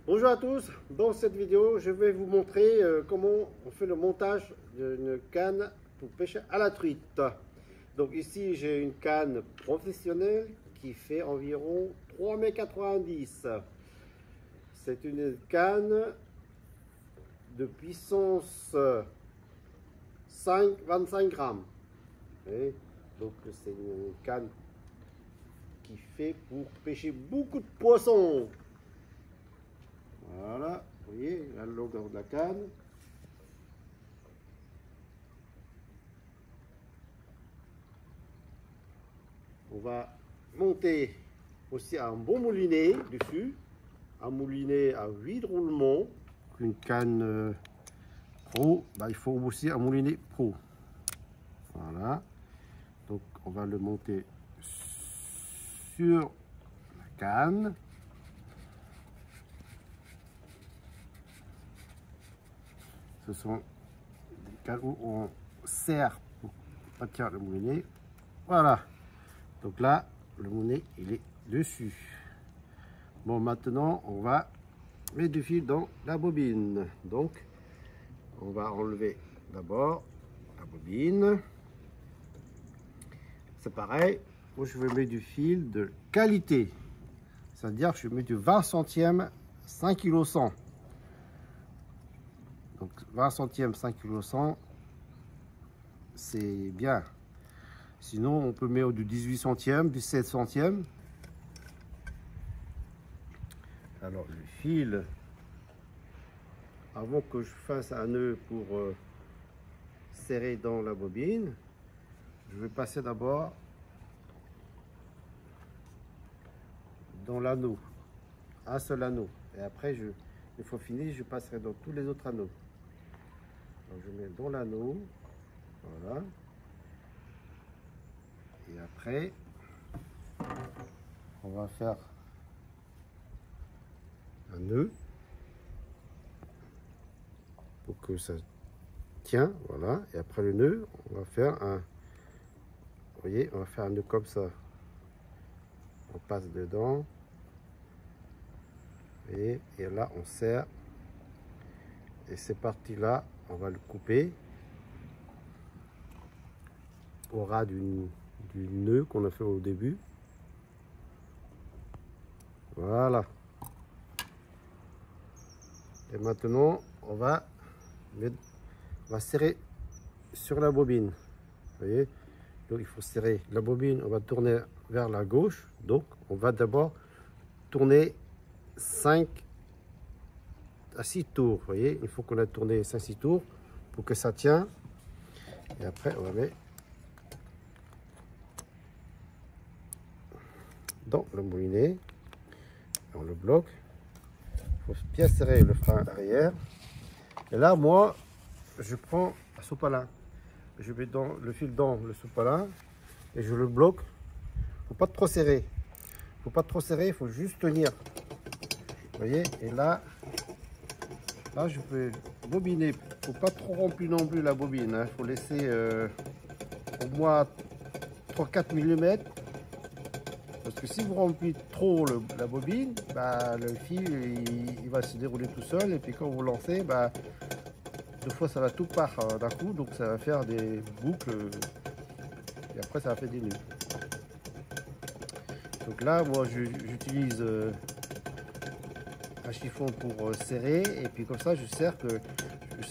Bonjour à tous, dans cette vidéo je vais vous montrer comment on fait le montage d'une canne pour pêcher à la truite. Donc ici j'ai une canne professionnelle qui fait environ 3,90 m. C'est une canne de puissance 25 grammes. Et donc c'est une canne qui fait pour pêcher beaucoup de poissons. Voilà, vous voyez la longueur de la canne. On va monter aussi un bon moulinet dessus, un moulinet à 8 roulements. Une canne pro, il faut aussi un moulinet pro. Voilà, donc on va le monter sur la canne. Ce sont des cannes où on serre pour attirer le moulinet. Voilà. Donc là, le moulinet, il est dessus. Bon, maintenant, on va mettre du fil dans la bobine. Donc, on va enlever d'abord la bobine. C'est pareil. Moi, je vais mettre du fil de qualité. C'est-à-dire que je mets du 20 centièmes 5 kg 100. Donc 20 centièmes 5 kg 100, c'est bien. Sinon on peut mettre du 18 centièmes, du 7 centièmes. Alors le fil, avant que je fasse un nœud pour serrer dans la bobine, je vais passer d'abord dans l'anneau, un seul anneau. Et après, une fois fini, je passerai dans tous les autres anneaux. Donc je mets dans l'anneau, voilà. Et après, on va faire un nœud pour que ça tient, voilà. Et après le nœud, on va faire un, vous voyez, on va faire un nœud comme ça. On passe dedans. Et là, on serre. Et ces parties-là, on va le couper au ras du nœud qu'on a fait au début. Voilà. Et maintenant, on va serrer sur la bobine. Vous voyez? Donc, il faut serrer la bobine. On va tourner vers la gauche. Donc, on va d'abord tourner 5 à 6 tours. Vous voyez, il faut qu'on a tourné 5-6 tours pour que ça tient. Et après, on va mettre dans le moulinet. On le bloque. Il faut bien serrer le frein arrière. Et là, moi, je prends un sopalin. Je mets le fil dans le sopalin et je le bloque. Il ne faut pas trop serrer. Il ne faut pas trop serrer, il faut juste tenir. Vous voyez, et là, je peux bobiner. Il ne faut pas trop remplir non plus la bobine. Il faut laisser au moins 3-4 mm. Parce que si vous remplissez trop la bobine, le fil il va se dérouler tout seul. Et puis quand vous lancez, deux fois ça va tout part d'un coup. Donc ça va faire des boucles. Et après ça va faire des nœuds. Donc là, moi j'utilise un chiffon pour serrer, et puis comme ça je sais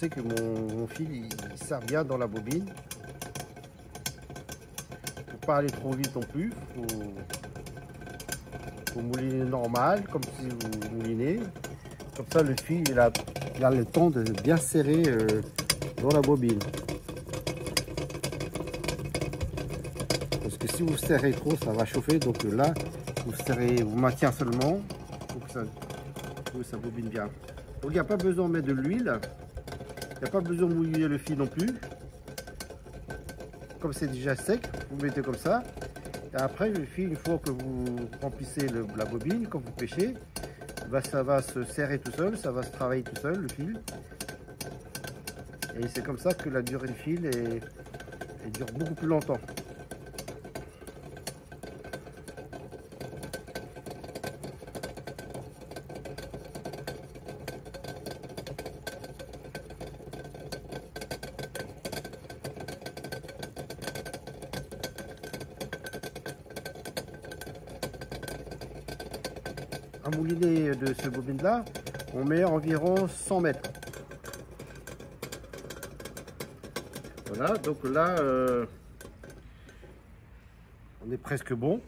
que mon fil il serre bien dans la bobine. Faut pas aller trop vite non plus, faut mouliner normal comme si vous moulinez. Comme ça le fil il a le temps de bien serrer dans la bobine. Parce que si vous serrez trop, ça va chauffer. Donc là vous maintenez seulement pour que ça bobine bien. Donc il n'y a pas besoin de mettre de l'huile, il n'y a pas besoin de mouiller le fil non plus. Comme c'est déjà sec, vous mettez comme ça. Et après le fil, une fois que vous remplissez la bobine, quand vous pêchez, ça va se serrer tout seul, ça va se travailler tout seul le fil. Et c'est comme ça que la durée du fil dure beaucoup plus longtemps. un moulinet de ce bobine là, on met environ 100 mètres. Voilà, donc là, on est presque bon.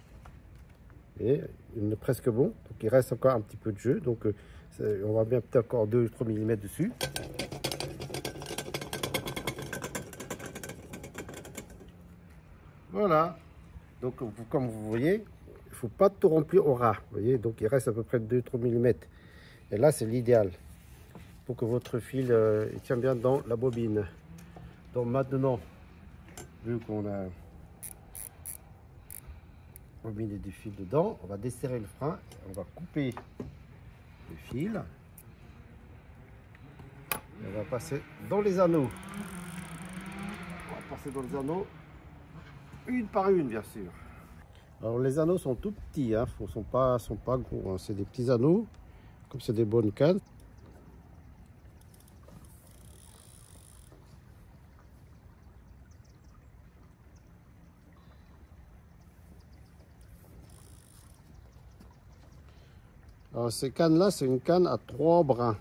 Et il est presque bon, donc il reste encore un petit peu de jeu, donc on va bien peut-être encore 2-3 mm dessus. Voilà, donc comme vous voyez, il ne faut pas tout remplir au ras, vous voyez, donc il reste à peu près 2-3 mm. Et là, c'est l'idéal pour que votre fil il tient bien dans la bobine. Donc maintenant, vu qu'on a bobine du fil dedans, on va desserrer le frein, on va couper le fil, et on va passer dans les anneaux. On va passer dans les anneaux, une par une bien sûr. Alors les anneaux sont tout petits, hein, sont pas gros, hein. C'est des petits anneaux, comme c'est des bonnes cannes. Alors ces cannes là, c'est une canne à 3 brins.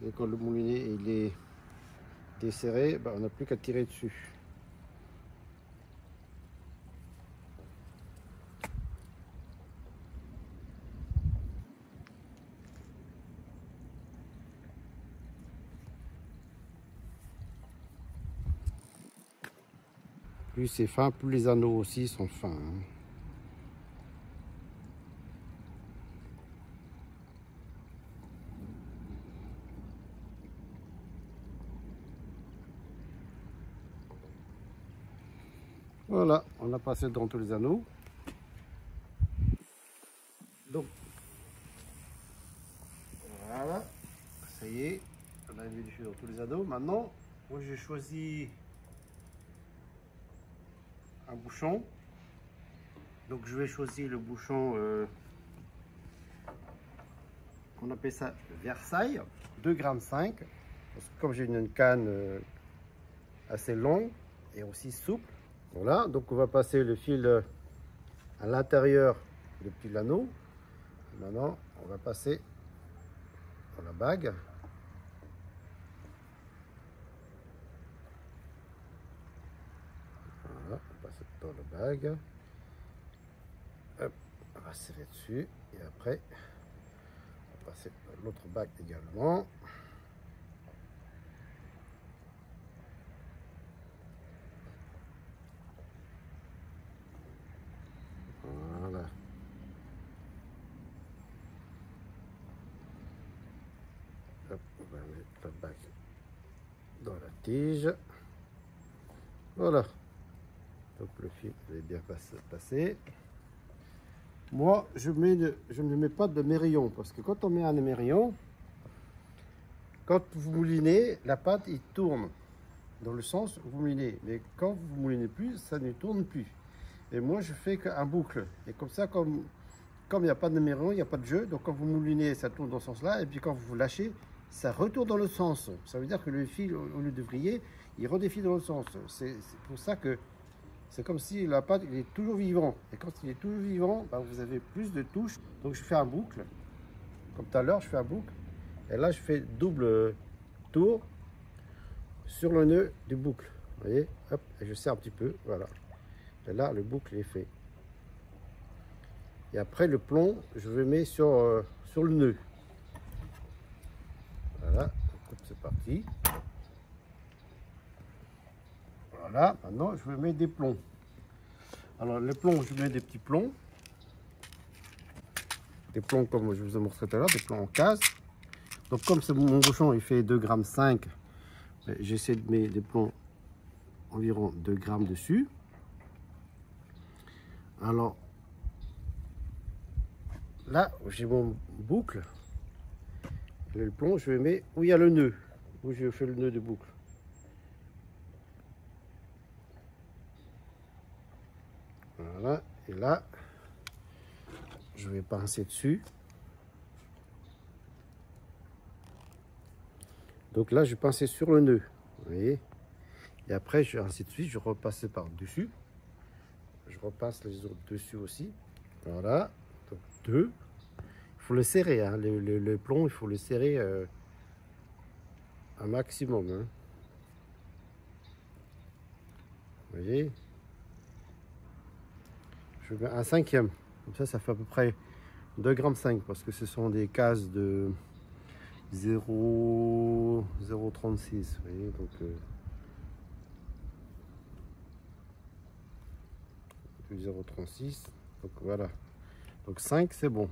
Et quand le moulinet il est desserré, ben, on n'a plus qu'à tirer dessus. Plus c'est fin, plus les anneaux aussi sont fins, hein. Voilà, on a passé dans tous les anneaux. Donc, voilà, ça y est, on a mis du fil dans tous les anneaux. Maintenant, moi j'ai choisi un bouchon. Donc je vais choisir le bouchon qu'on appelle ça Versailles, 2,5 g. Parce que comme j'ai une canne assez longue et aussi souple, voilà, donc on va passer le fil à l'intérieur depuis l'anneau. Maintenant, on va passer dans la bague. Voilà, on passe dans la bague. Hop, on va serrer dessus et après, on va passer dans l'autre bague également. Voilà. Hop, on va mettre la bague dans la tige. Voilà. Donc le fil est bien passé. Moi, je ne mets pas de mérillon parce que quand on met un mérillon, quand vous moulinez, la pâte il tourne dans le sens où vous moulinez. Mais quand vous moulinez plus, ça ne tourne plus. Et moi, je fais qu'un boucle. Et comme ça, comme il n'y a pas de mérillon, il n'y a pas de jeu. Donc quand vous moulinez, ça tourne dans ce sens-là. Et puis quand vous lâchez, ça retourne dans le sens. Ça veut dire que le fil, au lieu de vriller, il redéfile dans le sens. C'est pour ça que c'est comme si la pâte il est toujours vivant. Et quand il est toujours vivant, ben, vous avez plus de touches. Donc je fais un boucle. Comme tout à l'heure, je fais un boucle. Et là, je fais double tour sur le nœud du boucle. Vous voyez, hop, et je serre un petit peu. Voilà. Et là, le boucle est fait. Et après, le plomb, je le mets sur le nœud. Voilà, c'est parti. Voilà, maintenant je vais mettre des plombs. Alors les plombs, je mets des petits plombs. Des plombs comme je vous ai montré tout à l'heure, des plombs en case. Donc comme mon bouchon il fait 2,5 g, j'essaie de mettre des plombs environ 2 g dessus. Alors là, j'ai mon boucle. Le plomb, je le mets où il y a le nœud, où je fais le nœud de boucle. Voilà, et là, je vais pincer dessus. Donc là, je vais pincer sur le nœud, vous voyez. Et après, ainsi de suite, je repasse par-dessus. Je repasse les autres dessus aussi. Voilà, donc 2. faut le serrer, hein. Le plomb, il faut le serrer un maximum. Hein. Vous voyez? Je mets un cinquième. Comme ça fait à peu près 2,5 g parce que ce sont des cases de 0,36. Vous voyez, donc 0,36. Donc voilà. Donc 5, c'est bon.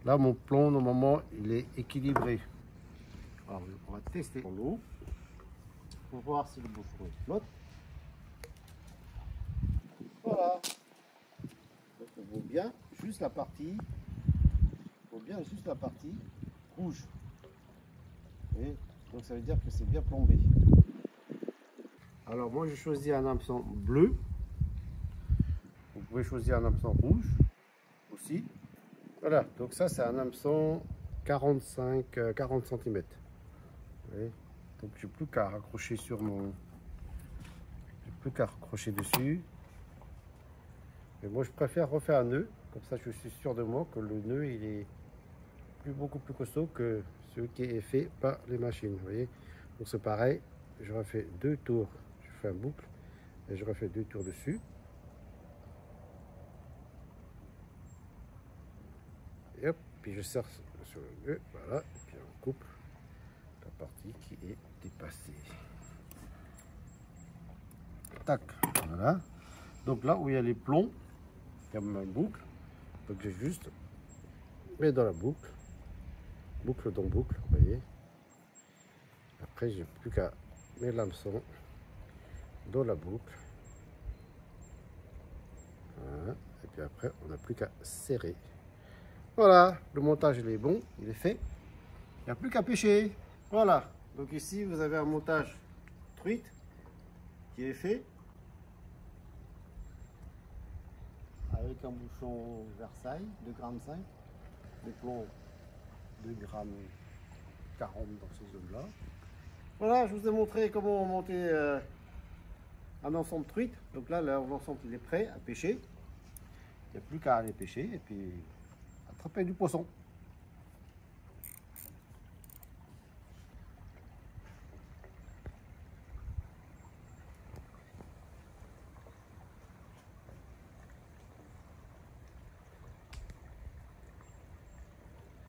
Là, mon plomb, normalement, il est équilibré. Alors, on va tester l'eau pour voir si le bouchon est flotte. Voilà. Donc, on voit bien juste la partie. Rouge. Et donc, ça veut dire que c'est bien plombé. Alors, moi, j'ai choisi un hameçon bleu. Vous pouvez choisir un hameçon rouge aussi. Voilà, donc ça c'est un hameçon 40 cm. Donc j'ai plus qu'à raccrocher sur mon... J'ai plus qu'à raccrocher dessus. Mais moi je préfère refaire un nœud, comme ça je suis sûr de moi que le nœud il est beaucoup plus costaud que celui qui est fait par les machines. Vous voyez, donc c'est pareil, je refais 2 tours, je fais un boucle et je refais 2 tours dessus. Et hop, puis je serre sur le nœud, voilà, et puis on coupe la partie qui est dépassée. Tac, voilà. Donc là où il y a les plombs, comme une boucle, donc j'ai juste mis dans la boucle, boucle dans boucle, vous voyez. Après, j'ai plus qu'à mettre l'hameçon dans la boucle. Voilà. Et puis après, on n'a plus qu'à serrer. Voilà, le montage il est bon, il est fait. Il n'y a plus qu'à pêcher. Voilà, donc ici vous avez un montage truite qui est fait. Avec un bouchon Versailles, 2,5 g. Des plombs 2,40 g dans ces zones-là. Voilà, je vous ai montré comment monter un ensemble truite. Donc là, l'ensemble il est prêt à pêcher. Il n'y a plus qu'à aller pêcher et puis attraper du poisson.